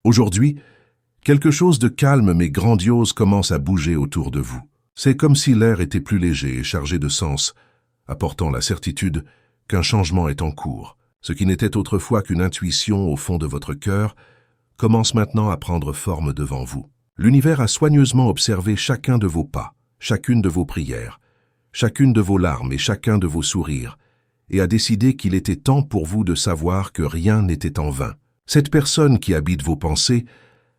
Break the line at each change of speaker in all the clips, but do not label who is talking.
Aujourd'hui, quelque chose de calme mais grandiose commence à bouger autour de vous. C'est comme si l'air était plus léger et chargé de sens, apportant la certitude qu'un changement est en cours. Ce qui n'était autrefois qu'une intuition au fond de votre cœur commence maintenant à prendre forme devant vous. L'univers a soigneusement observé chacun de vos pas, chacune de vos prières, chacune de vos larmes et chacun de vos sourires, et a décidé qu'il était temps pour vous de savoir que rien n'était en vain. Cette personne qui habite vos pensées,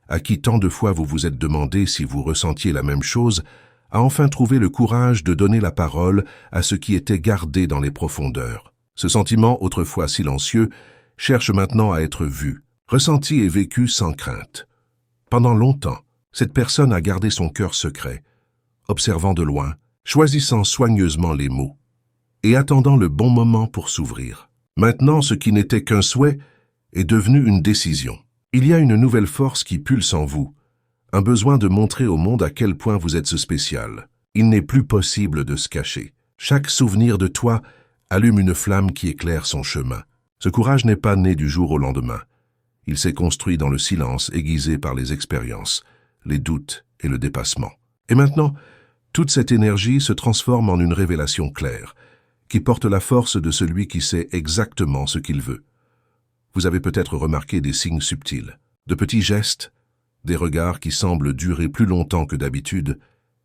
à qui tant de fois vous vous êtes demandé si vous ressentiez la même chose, a enfin trouvé le courage de donner la parole à ce qui était gardé dans les profondeurs. Ce sentiment, autrefois silencieux, cherche maintenant à être vu, ressenti et vécu sans crainte. Pendant longtemps, cette personne a gardé son cœur secret, observant de loin, choisissant soigneusement les mots, et attendant le bon moment pour s'ouvrir. Maintenant, ce qui n'était qu'un souhait est devenu une décision. Il y a une nouvelle force qui pulse en vous, un besoin de montrer au monde à quel point vous êtes spécial. Il n'est plus possible de se cacher. Chaque souvenir de toi allume une flamme qui éclaire son chemin. Ce courage n'est pas né du jour au lendemain. Il s'est construit dans le silence, aiguisé par les expériences, les doutes et le dépassement. Et maintenant, toute cette énergie se transforme en une révélation claire, qui porte la force de celui qui sait exactement ce qu'il veut. Vous avez peut-être remarqué des signes subtils, de petits gestes, des regards qui semblent durer plus longtemps que d'habitude,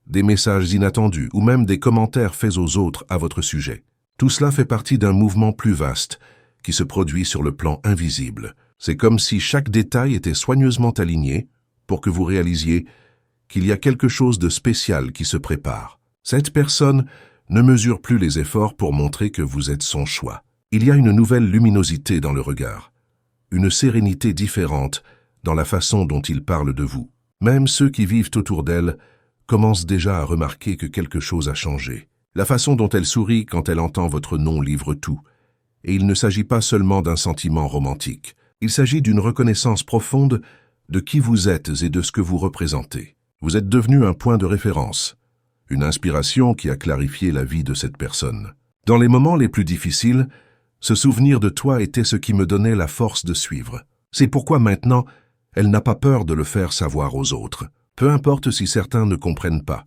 des messages inattendus ou même des commentaires faits aux autres à votre sujet. Tout cela fait partie d'un mouvement plus vaste qui se produit sur le plan invisible. C'est comme si chaque détail était soigneusement aligné pour que vous réalisiez qu'il y a quelque chose de spécial qui se prépare. Cette personne ne mesure plus les efforts pour montrer que vous êtes son choix. Il y a une nouvelle luminosité dans le regard, une sérénité différente dans la façon dont il parle de vous. Même ceux qui vivent autour d'elle commencent déjà à remarquer que quelque chose a changé. La façon dont elle sourit quand elle entend votre nom livre tout. Et il ne s'agit pas seulement d'un sentiment romantique. Il s'agit d'une reconnaissance profonde de qui vous êtes et de ce que vous représentez. Vous êtes devenu un point de référence, une inspiration qui a clarifié la vie de cette personne. Dans les moments les plus difficiles, ce souvenir de toi était ce qui me donnait la force de suivre. C'est pourquoi maintenant, elle n'a pas peur de le faire savoir aux autres. Peu importe si certains ne comprennent pas,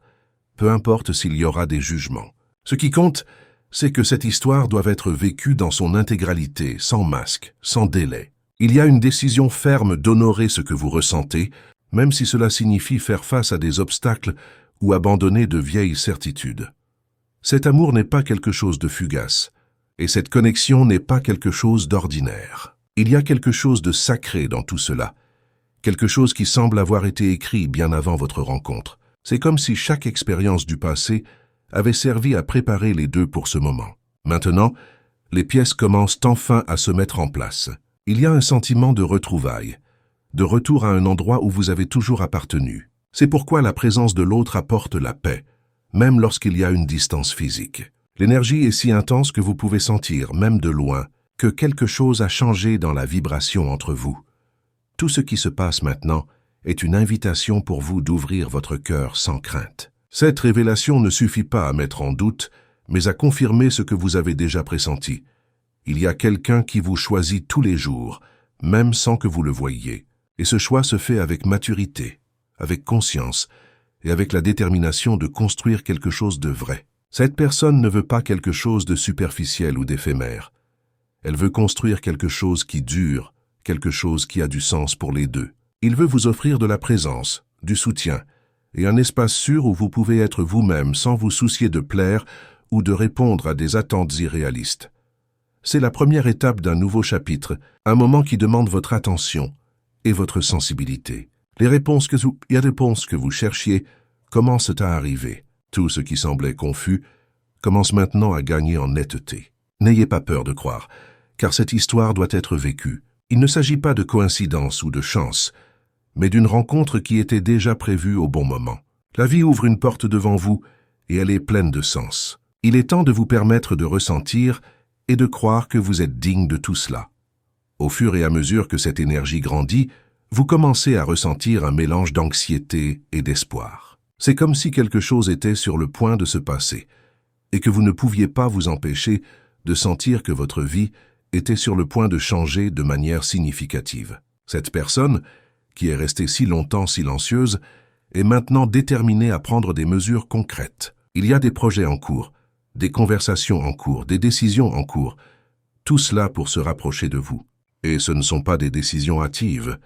peu importe s'il y aura des jugements. Ce qui compte, c'est que cette histoire doit être vécue dans son intégralité, sans masque, sans délai. Il y a une décision ferme d'honorer ce que vous ressentez, même si cela signifie faire face à des obstacles ou abandonner de vieilles certitudes. Cet amour n'est pas quelque chose de fugace, et cette connexion n'est pas quelque chose d'ordinaire. Il y a quelque chose de sacré dans tout cela, quelque chose qui semble avoir été écrit bien avant votre rencontre. C'est comme si chaque expérience du passé avait servi à préparer les deux pour ce moment. Maintenant, les pièces commencent enfin à se mettre en place. Il y a un sentiment de retrouvailles, de retour à un endroit où vous avez toujours appartenu. C'est pourquoi la présence de l'autre apporte la paix, même lorsqu'il y a une distance physique. L'énergie est si intense que vous pouvez sentir, même de loin, que quelque chose a changé dans la vibration entre vous. Tout ce qui se passe maintenant est une invitation pour vous d'ouvrir votre cœur sans crainte. Cette révélation ne suffit pas à mettre en doute, mais à confirmer ce que vous avez déjà pressenti. Il y a quelqu'un qui vous choisit tous les jours, même sans que vous le voyiez. Et ce choix se fait avec maturité, avec conscience et avec la détermination de construire quelque chose de vrai. Cette personne ne veut pas quelque chose de superficiel ou d'éphémère. Elle veut construire quelque chose qui dure, quelque chose qui a du sens pour les deux. Il veut vous offrir de la présence, du soutien, et un espace sûr où vous pouvez être vous-même sans vous soucier de plaire ou de répondre à des attentes irréalistes. C'est la première étape d'un nouveau chapitre, un moment qui demande votre attention et votre sensibilité. Les réponses que vous cherchiez commencent à arriver. Tout ce qui semblait confus commence maintenant à gagner en netteté. N'ayez pas peur de croire, car cette histoire doit être vécue. Il ne s'agit pas de coïncidence ou de chance, mais d'une rencontre qui était déjà prévue au bon moment. La vie ouvre une porte devant vous et elle est pleine de sens. Il est temps de vous permettre de ressentir et de croire que vous êtes digne de tout cela. Au fur et à mesure que cette énergie grandit, vous commencez à ressentir un mélange d'anxiété et d'espoir. C'est comme si quelque chose était sur le point de se passer et que vous ne pouviez pas vous empêcher de sentir que votre vie était sur le point de changer de manière significative. Cette personne, qui est restée si longtemps silencieuse, est maintenant déterminée à prendre des mesures concrètes. Il y a des projets en cours, des conversations en cours, des décisions en cours, tout cela pour se rapprocher de vous. Et ce ne sont pas des décisions hâtives.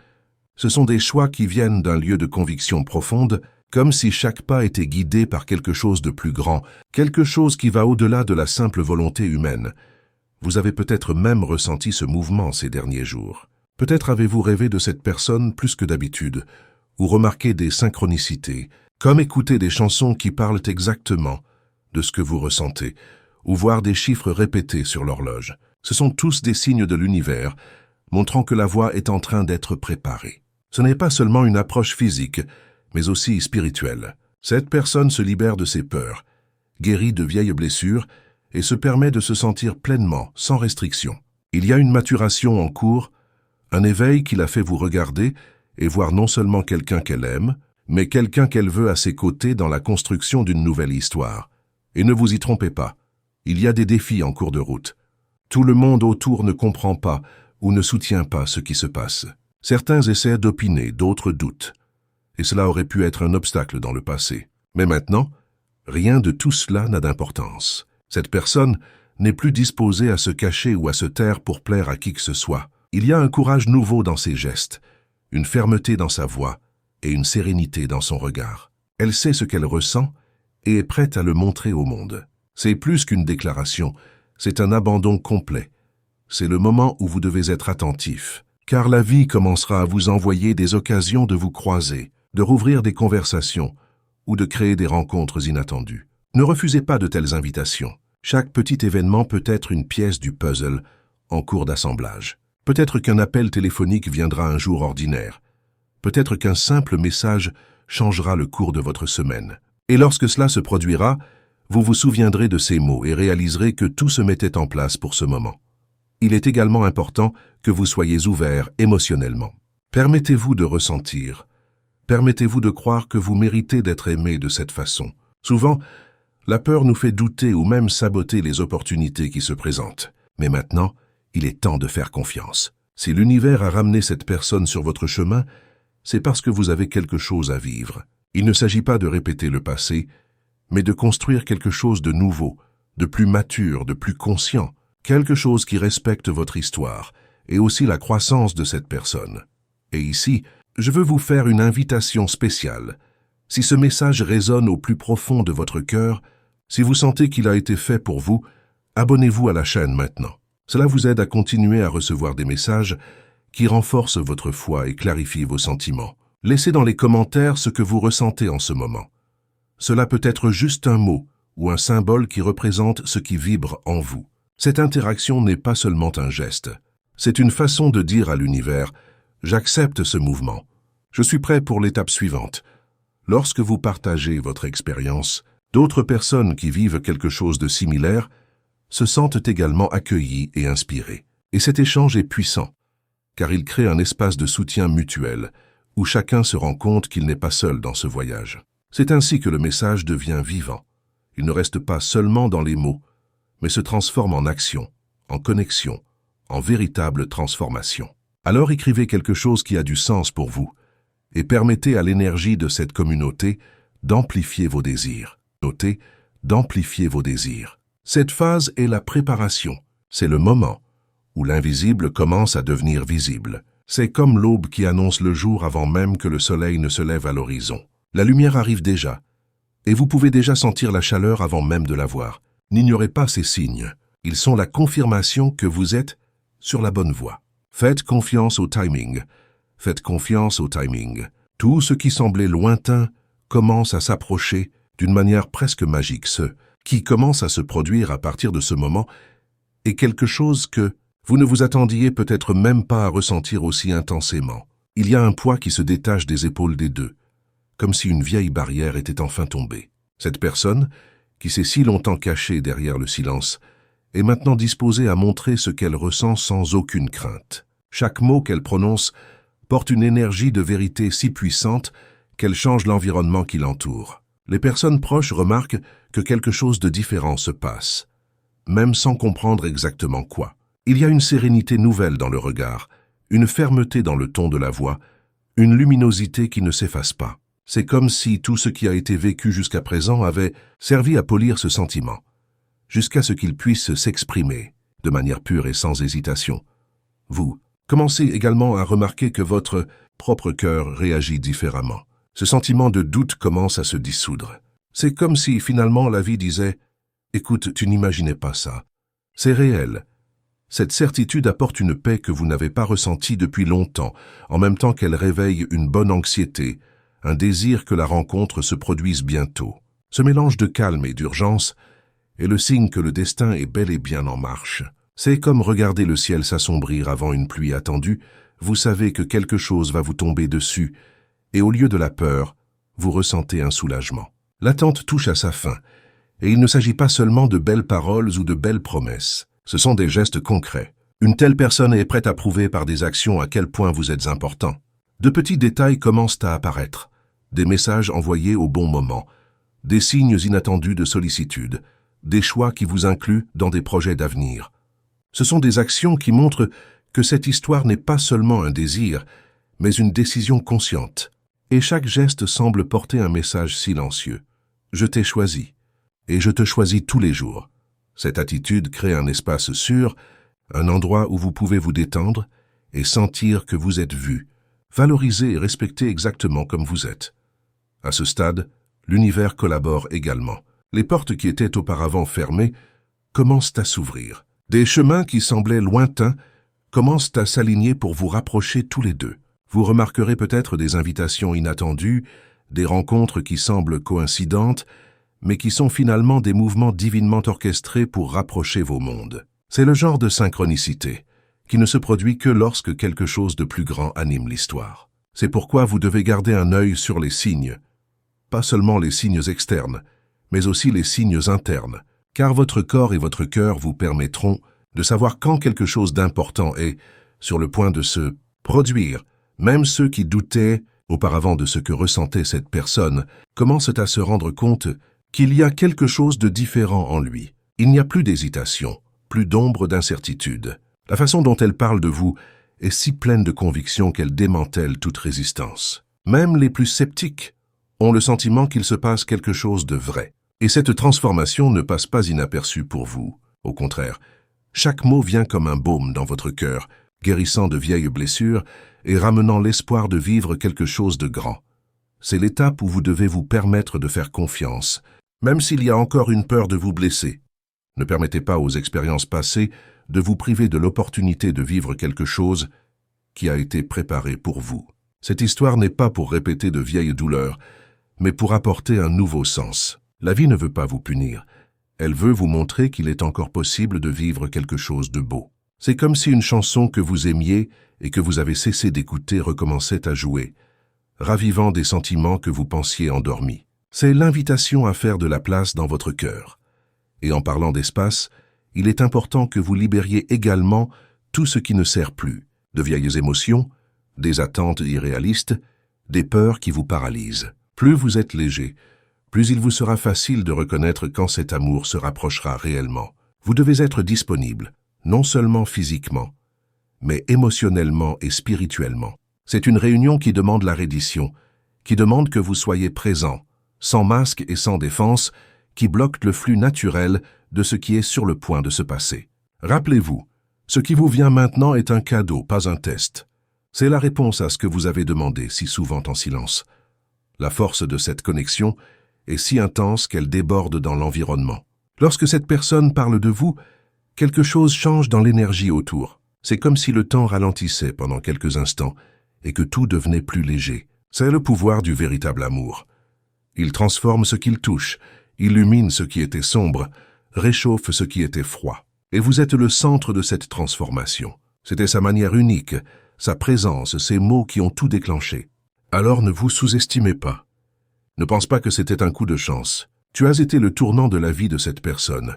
Ce sont des choix qui viennent d'un lieu de conviction profonde, comme si chaque pas était guidé par quelque chose de plus grand, quelque chose qui va au-delà de la simple volonté humaine. Vous avez peut-être même ressenti ce mouvement ces derniers jours. Peut-être avez-vous rêvé de cette personne plus que d'habitude, ou remarqué des synchronicités, comme écouter des chansons qui parlent exactement de ce que vous ressentez, ou voir des chiffres répétés sur l'horloge. Ce sont tous des signes de l'univers, montrant que la voie est en train d'être préparée. Ce n'est pas seulement une approche physique, mais aussi spirituelle. Cette personne se libère de ses peurs, guérit de vieilles blessures et se permet de se sentir pleinement, sans restriction. Il y a une maturation en cours, un éveil qui la fait vous regarder et voir non seulement quelqu'un qu'elle aime, mais quelqu'un qu'elle veut à ses côtés dans la construction d'une nouvelle histoire. Et ne vous y trompez pas, il y a des défis en cours de route. Tout le monde autour ne comprend pas ou ne soutient pas ce qui se passe. Certains essaient d'opiner, d'autres doutent. Et cela aurait pu être un obstacle dans le passé. Mais maintenant, rien de tout cela n'a d'importance. Cette personne n'est plus disposée à se cacher ou à se taire pour plaire à qui que ce soit. Il y a un courage nouveau dans ses gestes, une fermeté dans sa voix et une sérénité dans son regard. Elle sait ce qu'elle ressent et est prête à le montrer au monde. C'est plus qu'une déclaration, c'est un abandon complet. C'est le moment où vous devez être attentif, car la vie commencera à vous envoyer des occasions de vous croiser, de rouvrir des conversations ou de créer des rencontres inattendues. Ne refusez pas de telles invitations. Chaque petit événement peut être une pièce du puzzle en cours d'assemblage. Peut-être qu'un appel téléphonique viendra un jour ordinaire. Peut-être qu'un simple message changera le cours de votre semaine. Et lorsque cela se produira, vous vous souviendrez de ces mots et réaliserez que tout se mettait en place pour ce moment. Il est également important que vous soyez ouvert émotionnellement. Permettez-vous de ressentir. Permettez-vous de croire que vous méritez d'être aimé de cette façon. Souvent, la peur nous fait douter ou même saboter les opportunités qui se présentent. Mais maintenant, il est temps de faire confiance. Si l'univers a ramené cette personne sur votre chemin, c'est parce que vous avez quelque chose à vivre. Il ne s'agit pas de répéter le passé, mais de construire quelque chose de nouveau, de plus mature, de plus conscient, quelque chose qui respecte votre histoire et aussi la croissance de cette personne. Et ici, je veux vous faire une invitation spéciale. Si ce message résonne au plus profond de votre cœur, si vous sentez qu'il a été fait pour vous, abonnez-vous à la chaîne maintenant. Cela vous aide à continuer à recevoir des messages qui renforcent votre foi et clarifient vos sentiments. Laissez dans les commentaires ce que vous ressentez en ce moment. Cela peut être juste un mot ou un symbole qui représente ce qui vibre en vous. Cette interaction n'est pas seulement un geste. C'est une façon de dire à l'univers « J'accepte ce mouvement. Je suis prêt pour l'étape suivante. » Lorsque vous partagez votre expérience, d'autres personnes qui vivent quelque chose de similaire se sentent également accueillies et inspirées. Et cet échange est puissant, car il crée un espace de soutien mutuel où chacun se rend compte qu'il n'est pas seul dans ce voyage. C'est ainsi que le message devient vivant. Il ne reste pas seulement dans les mots, mais se transforme en action, en connexion, en véritable transformation. Alors écrivez quelque chose qui a du sens pour vous et permettez à l'énergie de cette communauté d'amplifier vos désirs. Notez, d'amplifier vos désirs. Cette phase est la préparation. C'est le moment où l'invisible commence à devenir visible. C'est comme l'aube qui annonce le jour avant même que le soleil ne se lève à l'horizon. La lumière arrive déjà, et vous pouvez déjà sentir la chaleur avant même de la voir. N'ignorez pas ces signes. Ils sont la confirmation que vous êtes sur la bonne voie. Faites confiance au timing. Faites confiance au timing. Tout ce qui semblait lointain commence à s'approcher d'une manière presque magique. Ce qui commence à se produire à partir de ce moment est quelque chose que vous ne vous attendiez peut-être même pas à ressentir aussi intensément. Il y a un poids qui se détache des épaules des deux, comme si une vieille barrière était enfin tombée. Cette personne, qui s'est si longtemps cachée derrière le silence, est maintenant disposée à montrer ce qu'elle ressent sans aucune crainte. Chaque mot qu'elle prononce porte une énergie de vérité si puissante qu'elle change l'environnement qui l'entoure. Les personnes proches remarquent que quelque chose de différent se passe, même sans comprendre exactement quoi. Il y a une sérénité nouvelle dans le regard, une fermeté dans le ton de la voix, une luminosité qui ne s'efface pas. C'est comme si tout ce qui a été vécu jusqu'à présent avait servi à polir ce sentiment, jusqu'à ce qu'il puisse s'exprimer de manière pure et sans hésitation. Vous commencez également à remarquer que votre propre cœur réagit différemment. Ce sentiment de doute commence à se dissoudre. C'est comme si finalement la vie disait « Écoute, tu n'imaginais pas ça. C'est réel. » Cette certitude apporte une paix que vous n'avez pas ressentie depuis longtemps, en même temps qu'elle réveille une bonne anxiété, un désir que la rencontre se produise bientôt. Ce mélange de calme et d'urgence est le signe que le destin est bel et bien en marche. C'est comme regarder le ciel s'assombrir avant une pluie attendue, vous savez que quelque chose va vous tomber dessus, et au lieu de la peur, vous ressentez un soulagement. L'attente touche à sa fin, et il ne s'agit pas seulement de belles paroles ou de belles promesses. Ce sont des gestes concrets. Une telle personne est prête à prouver par des actions à quel point vous êtes important. De petits détails commencent à apparaître, des messages envoyés au bon moment, des signes inattendus de sollicitude, des choix qui vous incluent dans des projets d'avenir. Ce sont des actions qui montrent que cette histoire n'est pas seulement un désir, mais une décision consciente. Et chaque geste semble porter un message silencieux. Je t'ai choisi, et je te choisis tous les jours. Cette attitude crée un espace sûr, un endroit où vous pouvez vous détendre et sentir que vous êtes vu, valorisé et respecté exactement comme vous êtes. À ce stade, l'univers collabore également. Les portes qui étaient auparavant fermées commencent à s'ouvrir. Des chemins qui semblaient lointains commencent à s'aligner pour vous rapprocher tous les deux. Vous remarquerez peut-être des invitations inattendues, des rencontres qui semblent coïncidentes, mais qui sont finalement des mouvements divinement orchestrés pour rapprocher vos mondes. C'est le genre de synchronicité qui ne se produit que lorsque quelque chose de plus grand anime l'histoire. C'est pourquoi vous devez garder un œil sur les signes, pas seulement les signes externes, mais aussi les signes internes, car votre corps et votre cœur vous permettront de savoir quand quelque chose d'important est sur le point de se produire. Même ceux qui doutaient auparavant de ce que ressentait cette personne commencent à se rendre compte qu'il y a quelque chose de différent en lui. Il n'y a plus d'hésitation, plus d'ombre d'incertitude. La façon dont elle parle de vous est si pleine de conviction qu'elle démantèle toute résistance. Même les plus sceptiques ont le sentiment qu'il se passe quelque chose de vrai. Et cette transformation ne passe pas inaperçue pour vous. Au contraire, chaque mot vient comme un baume dans votre cœur, guérissant de vieilles blessures et ramenant l'espoir de vivre quelque chose de grand. C'est l'étape où vous devez vous permettre de faire confiance, même s'il y a encore une peur de vous blesser. Ne permettez pas aux expériences passées de vous priver de l'opportunité de vivre quelque chose qui a été préparé pour vous. Cette histoire n'est pas pour répéter de vieilles douleurs, mais pour apporter un nouveau sens. La vie ne veut pas vous punir. Elle veut vous montrer qu'il est encore possible de vivre quelque chose de beau. C'est comme si une chanson que vous aimiez et que vous avez cessé d'écouter recommençait à jouer, ravivant des sentiments que vous pensiez endormis. C'est l'invitation à faire de la place dans votre cœur. Et en parlant d'espace, il est important que vous libériez également tout ce qui ne sert plus, de vieilles émotions, des attentes irréalistes, des peurs qui vous paralysent. Plus vous êtes léger, plus il vous sera facile de reconnaître quand cet amour se rapprochera réellement. Vous devez être disponible, non seulement physiquement, mais émotionnellement et spirituellement. C'est une réunion qui demande la reddition, qui demande que vous soyez présent, sans masque et sans défense, qui bloque le flux naturel de ce qui est sur le point de se passer. Rappelez-vous, ce qui vous vient maintenant est un cadeau, pas un test. C'est la réponse à ce que vous avez demandé si souvent en silence. La force de cette connexion est si intense qu'elle déborde dans l'environnement. Lorsque cette personne parle de vous, quelque chose change dans l'énergie autour. C'est comme si le temps ralentissait pendant quelques instants et que tout devenait plus léger. C'est le pouvoir du véritable amour. Il transforme ce qu'il touche, illumine ce qui était sombre, réchauffe ce qui était froid. Et vous êtes le centre de cette transformation. C'était sa manière unique, sa présence, ses mots qui ont tout déclenché. Alors ne vous sous-estimez pas. Ne pense pas que c'était un coup de chance. Tu as été le tournant de la vie de cette personne.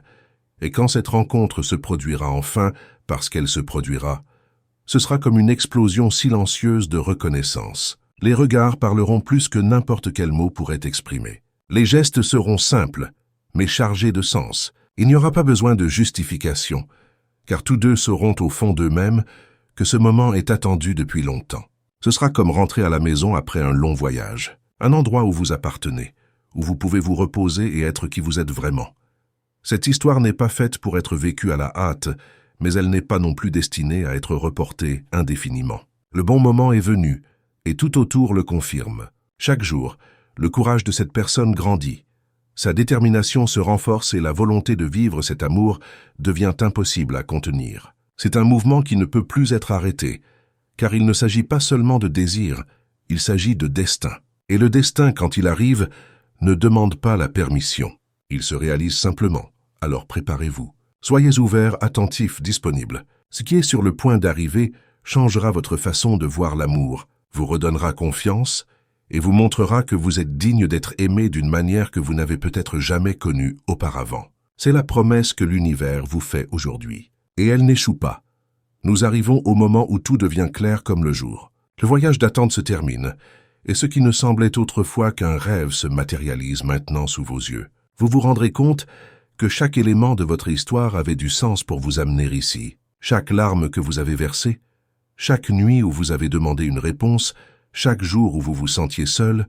Et quand cette rencontre se produira enfin, parce qu'elle se produira, ce sera comme une explosion silencieuse de reconnaissance. Les regards parleront plus que n'importe quel mot pourrait exprimer. Les gestes seront simples, mais chargés de sens. Il n'y aura pas besoin de justification, car tous deux sauront au fond d'eux-mêmes que ce moment est attendu depuis longtemps. Ce sera comme rentrer à la maison après un long voyage. Un endroit où vous appartenez, où vous pouvez vous reposer et être qui vous êtes vraiment. Cette histoire n'est pas faite pour être vécue à la hâte, mais elle n'est pas non plus destinée à être reportée indéfiniment. Le bon moment est venu, et tout autour le confirme. Chaque jour, le courage de cette personne grandit. Sa détermination se renforce et la volonté de vivre cet amour devient impossible à contenir. C'est un mouvement qui ne peut plus être arrêté, car il ne s'agit pas seulement de désir, il s'agit de destin. Et le destin, quand il arrive, ne demande pas la permission. Il se réalise simplement. Alors préparez-vous. Soyez ouverts, attentifs, disponibles. Ce qui est sur le point d'arriver changera votre façon de voir l'amour, vous redonnera confiance et vous montrera que vous êtes digne d'être aimé d'une manière que vous n'avez peut-être jamais connue auparavant. C'est la promesse que l'univers vous fait aujourd'hui. Et elle n'échoue pas. Nous arrivons au moment où tout devient clair comme le jour. Le voyage d'attente se termine, et ce qui ne semblait autrefois qu'un rêve se matérialise maintenant sous vos yeux. Vous vous rendrez compte que chaque élément de votre histoire avait du sens pour vous amener ici. Chaque larme que vous avez versée, chaque nuit où vous avez demandé une réponse, chaque jour où vous vous sentiez seul,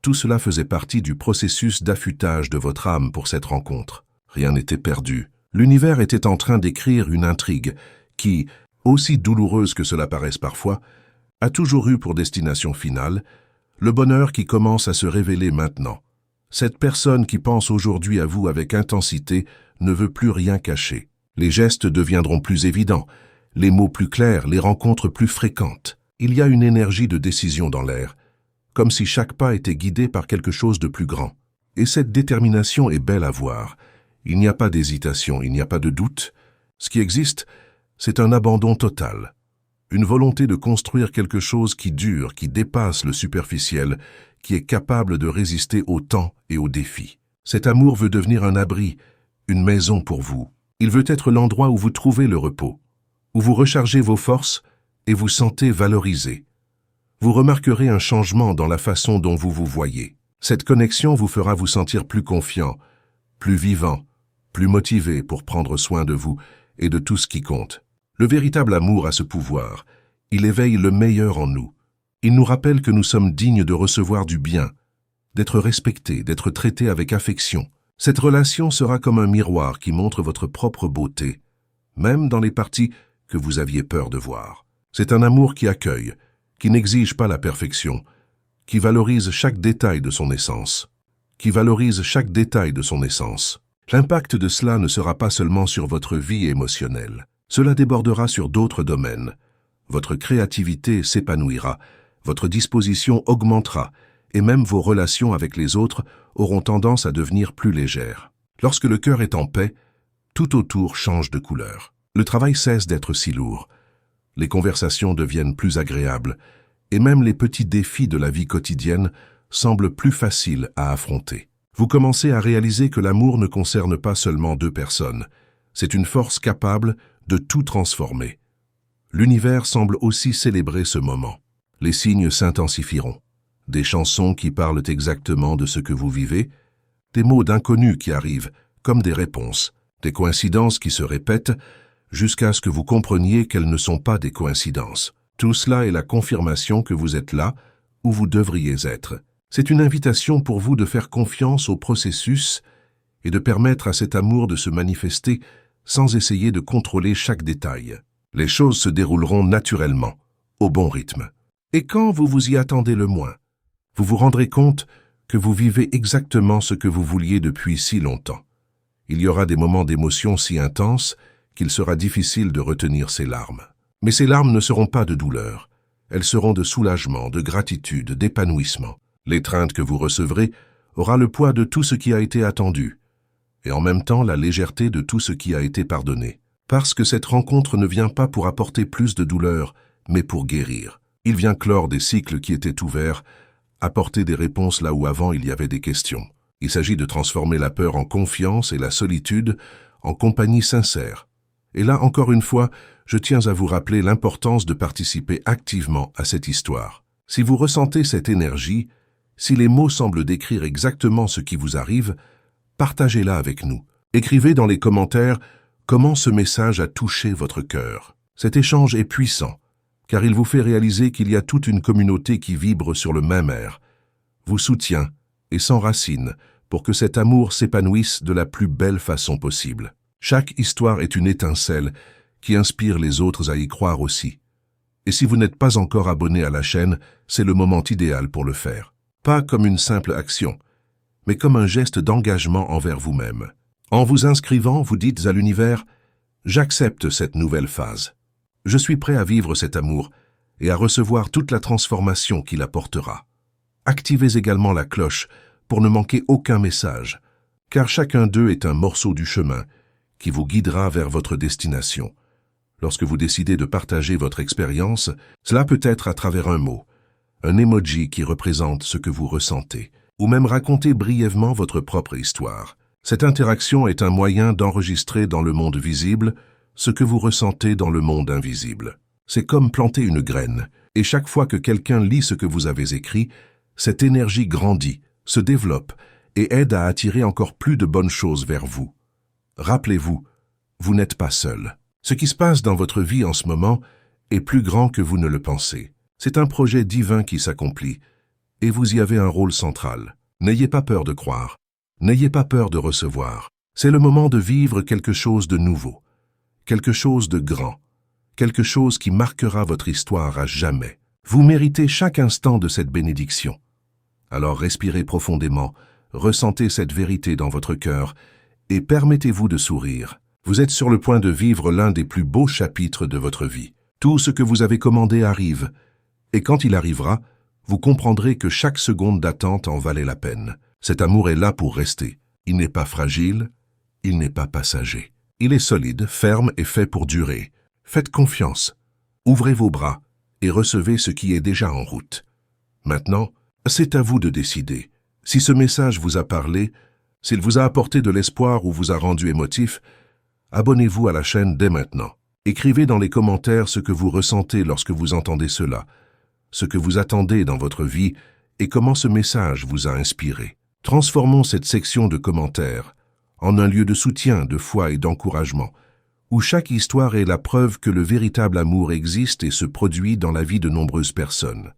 tout cela faisait partie du processus d'affûtage de votre âme pour cette rencontre. Rien n'était perdu. L'univers était en train d'écrire une intrigue qui, aussi douloureuse que cela paraisse parfois, a toujours eu pour destination finale le bonheur qui commence à se révéler maintenant. Cette personne qui pense aujourd'hui à vous avec intensité ne veut plus rien cacher. Les gestes deviendront plus évidents, les mots plus clairs, les rencontres plus fréquentes. Il y a une énergie de décision dans l'air, comme si chaque pas était guidé par quelque chose de plus grand. Et cette détermination est belle à voir. Il n'y a pas d'hésitation, il n'y a pas de doute. Ce qui existe, c'est un abandon total. Une volonté de construire quelque chose qui dure, qui dépasse le superficiel, qui est capable de résister au temps et aux défis. Cet amour veut devenir un abri, une maison pour vous. Il veut être l'endroit où vous trouvez le repos, où vous rechargez vos forces et vous sentez valorisé. Vous remarquerez un changement dans la façon dont vous vous voyez. Cette connexion vous fera vous sentir plus confiant, plus vivant, plus motivé pour prendre soin de vous et de tout ce qui compte. Le véritable amour a ce pouvoir. Il éveille le meilleur en nous. Il nous rappelle que nous sommes dignes de recevoir du bien, d'être respectés, d'être traités avec affection. Cette relation sera comme un miroir qui montre votre propre beauté, même dans les parties que vous aviez peur de voir. C'est un amour qui accueille, qui n'exige pas la perfection, qui valorise chaque détail de son essence. L'impact de cela ne sera pas seulement sur votre vie émotionnelle. Cela débordera sur d'autres domaines. Votre créativité s'épanouira, votre disposition augmentera, et même vos relations avec les autres auront tendance à devenir plus légères. Lorsque le cœur est en paix, tout autour change de couleur. Le travail cesse d'être si lourd. Les conversations deviennent plus agréables, et même les petits défis de la vie quotidienne semblent plus faciles à affronter. Vous commencez à réaliser que l'amour ne concerne pas seulement deux personnes. C'est une force capable de tout transformer. L'univers semble aussi célébrer ce moment. Les signes s'intensifieront. Des chansons qui parlent exactement de ce que vous vivez, des mots d'inconnus qui arrivent, comme des réponses, des coïncidences qui se répètent, jusqu'à ce que vous compreniez qu'elles ne sont pas des coïncidences. Tout cela est la confirmation que vous êtes là où vous devriez être. C'est une invitation pour vous de faire confiance au processus et de permettre à cet amour de se manifester sans essayer de contrôler chaque détail. Les choses se dérouleront naturellement, au bon rythme. Et quand vous vous y attendez le moins, vous vous rendrez compte que vous vivez exactement ce que vous vouliez depuis si longtemps. Il y aura des moments d'émotion si intenses qu'il sera difficile de retenir ces larmes. Mais ces larmes ne seront pas de douleur. Elles seront de soulagement, de gratitude, d'épanouissement. L'étreinte que vous recevrez aura le poids de tout ce qui a été attendu, et en même temps la légèreté de tout ce qui a été pardonné. Parce que cette rencontre ne vient pas pour apporter plus de douleur, mais pour guérir. Il vient clore des cycles qui étaient ouverts, apporter des réponses là où avant il y avait des questions. Il s'agit de transformer la peur en confiance et la solitude en compagnie sincère. Et là, encore une fois, je tiens à vous rappeler l'importance de participer activement à cette histoire. Si vous ressentez cette énergie, si les mots semblent décrire exactement ce qui vous arrive, partagez-la avec nous. Écrivez dans les commentaires comment ce message a touché votre cœur. Cet échange est puissant, car il vous fait réaliser qu'il y a toute une communauté qui vibre sur le même air, vous soutient et s'enracine pour que cet amour s'épanouisse de la plus belle façon possible. Chaque histoire est une étincelle qui inspire les autres à y croire aussi. Et si vous n'êtes pas encore abonné à la chaîne, c'est le moment idéal pour le faire. Pas comme une simple action, mais comme un geste d'engagement envers vous-même. En vous inscrivant, vous dites à l'univers « J'accepte cette nouvelle phase. Je suis prêt à vivre cet amour et à recevoir toute la transformation qu'il apportera. » Activez également la cloche pour ne manquer aucun message, car chacun d'eux est un morceau du chemin qui vous guidera vers votre destination. Lorsque vous décidez de partager votre expérience, cela peut être à travers un mot, un emoji qui représente ce que vous ressentez, ou même raconter brièvement votre propre histoire. Cette interaction est un moyen d'enregistrer dans le monde visible ce que vous ressentez dans le monde invisible. C'est comme planter une graine, et chaque fois que quelqu'un lit ce que vous avez écrit, cette énergie grandit, se développe et aide à attirer encore plus de bonnes choses vers vous. Rappelez-vous, vous n'êtes pas seul. Ce qui se passe dans votre vie en ce moment est plus grand que vous ne le pensez. C'est un projet divin qui s'accomplit, et vous y avez un rôle central. N'ayez pas peur de croire, n'ayez pas peur de recevoir. C'est le moment de vivre quelque chose de nouveau, quelque chose de grand, quelque chose qui marquera votre histoire à jamais. Vous méritez chaque instant de cette bénédiction. Alors respirez profondément, ressentez cette vérité dans votre cœur et permettez-vous de sourire. Vous êtes sur le point de vivre l'un des plus beaux chapitres de votre vie. Tout ce que vous avez commandé arrive, et quand il arrivera, vous comprendrez que chaque seconde d'attente en valait la peine. Cet amour est là pour rester. Il n'est pas fragile, il n'est pas passager. Il est solide, ferme et fait pour durer. Faites confiance. Ouvrez vos bras et recevez ce qui est déjà en route. Maintenant, c'est à vous de décider. Si ce message vous a parlé, s'il vous a apporté de l'espoir ou vous a rendu émotif, abonnez-vous à la chaîne dès maintenant. Écrivez dans les commentaires ce que vous ressentez lorsque vous entendez cela, ce que vous attendez dans votre vie et comment ce message vous a inspiré. Transformons cette section de commentaires en un lieu de soutien, de foi et d'encouragement, où chaque histoire est la preuve que le véritable amour existe et se produit dans la vie de nombreuses personnes.